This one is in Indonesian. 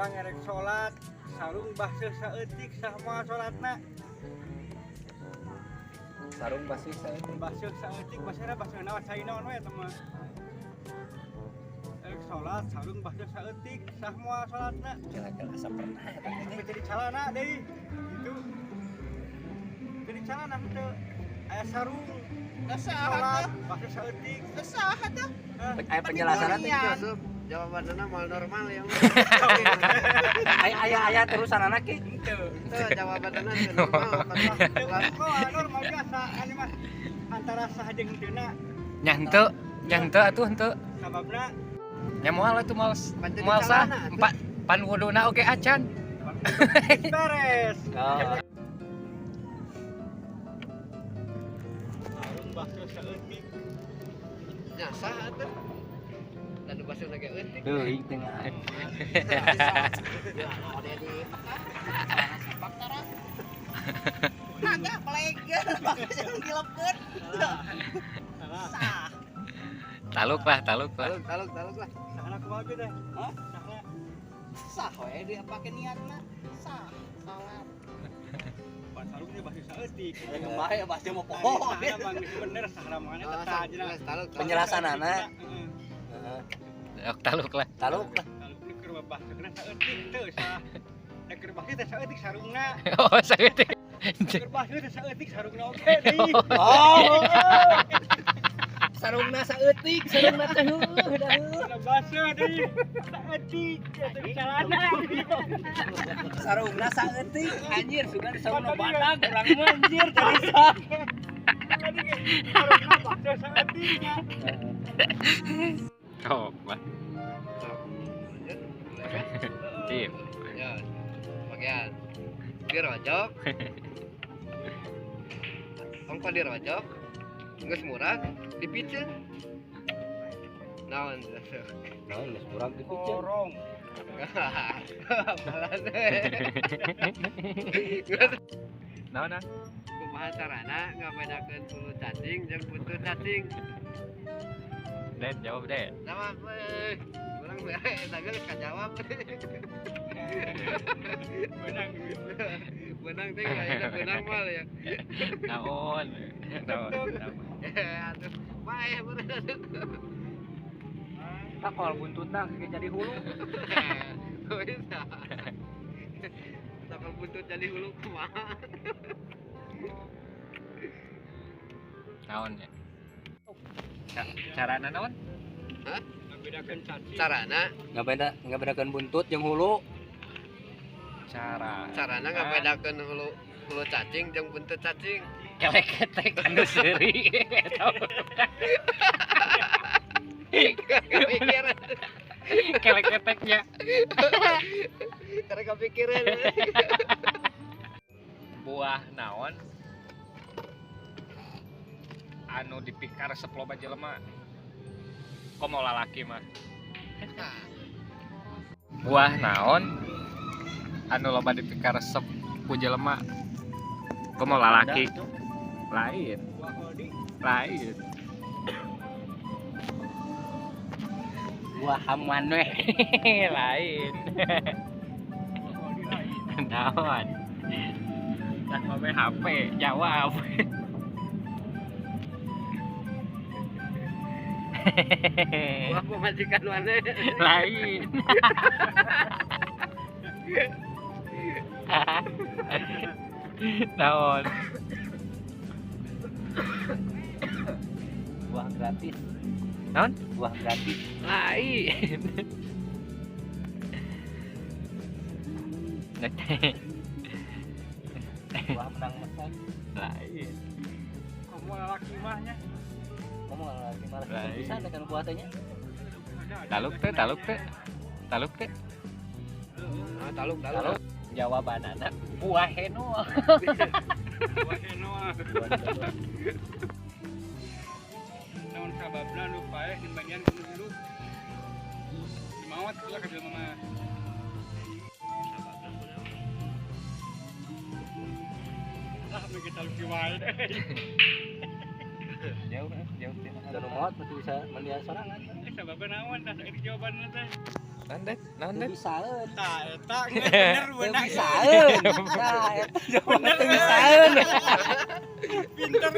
urang erek salat sarung baseuh saeutik saha salatna. Sarung baseuh saeutik. Baseuh saeutik baseuhna baseuh naon sainaon we eta mah. Erek salat sarung baseuh saeutik saha salatna. Kira-kira asa pernah eta teh. Tapi jadi calana deui. Itu. Jadi calana teu aya sarung salat baseuh saeutik Saha teh? Aya penjelasanna teh Asup jawabanna mal normal yang. aya terusanana ki. Henteu. Teu jawabanna teu normal. Normal biasa anu mah antara saha jeung henteu Nya henteu atuh henteu. sababna Nya moal atuh moal Panjang moal sah calana, atuh. empat pan wuduna oge acan. beres. Oh. Sarung baseuh saeutik. Nya saha teh? Lalu basuh lagi eutik. Teuing tengah. Ada di Baktara. Naga peleger, bakal dilepet. Sah. Taluk lah. Taluk lah. Sahana kumaha ge teh? Hah? Sahana Sah we dia pake niatna. Sah. Salat. pan sarungnya baseuh saeutik. Kumaha ya bahasa mau Sahana poho. mah geus bener sahana mah eta tah ajeuna. Taluk. Penjelasanana. Heeh. Taluk lah. Taluk lah. Kalau keur baseuhna saeutik teu sah. Da keur baseuh teh saeutik sarungna. Oh, saeutik. Keur baseuh teh saeutik sarungna oge deui. Oh. Sarungna saeutik, sarungna teh heueuh dah heueuh. Kalau baseuh deui saeutik teh calana. Sarungna saeutik, anjir sugan sarungna Mata dia. badag urang mah anjir jadi sah. Sarungna baseuh saeutiknya. Oh, wah. Tim. Ya. Bagian. Dirojok. Ongko dirojok. Geus murag dipiceun. Naon teh? Naon geus urang dipicen. Korong. Naon? Kumaha carana ngabedakeun hulu cacing jeung buntut cacing? Den jawab Den. Jawab euy. Urang bere eta geus kajawab. Menang duit. Benang teh aya benang mal ya. Naon? Naon? Aduh, bae bener. Tak kalau buntutna kayak jadi hulu. Bisa. Takal buntut jadi hulu kumaha? Naon ya? Carana naon? Membedakan cacing. Carana Ngabedakeun buntut jeung hulu. carana ngabedakeun hulu cacing jeung buntut cacing. Kelek ketek anu seuri. Kepikiran. Kelek keteknya. Karena kepikiran. Buah naon? Anu dipikar seploba jelema. Komo lalaki mah. Buah naon? Anu loba dipikar resep ku jelema. Komo lalaki. Lain. Buah hodi. Lain. Buah hamuan we. Lain. Buah hodi lain. Naon? Tak mau HP jawab. Wah, pemajikan mana? Lain. Naon? Buah gratis. Naon? Buah gratis. Lain. Buah menang mesan. Lain. Kamu laki mahnya. Kamu lagi malah Lain. bisa dengan buah tehnya. Taluk teh. Ah, taluk. Jawabanana buah heno. Buah henoa. Naon sababna nu paeh dibandingkan kudu dulu. Dimawat lah ka jelema mah. Ah, mah kita lucu wae deh. Jauh teh. Dan mau bisa mendiang sorangan. Sababna naon tah saeutik jawabanna teh. Naon Teu det? bisaeun. Tah eta bener Teu beunang. bisaeun. Nah, eta jawabanna teu bisaeun. Pinter.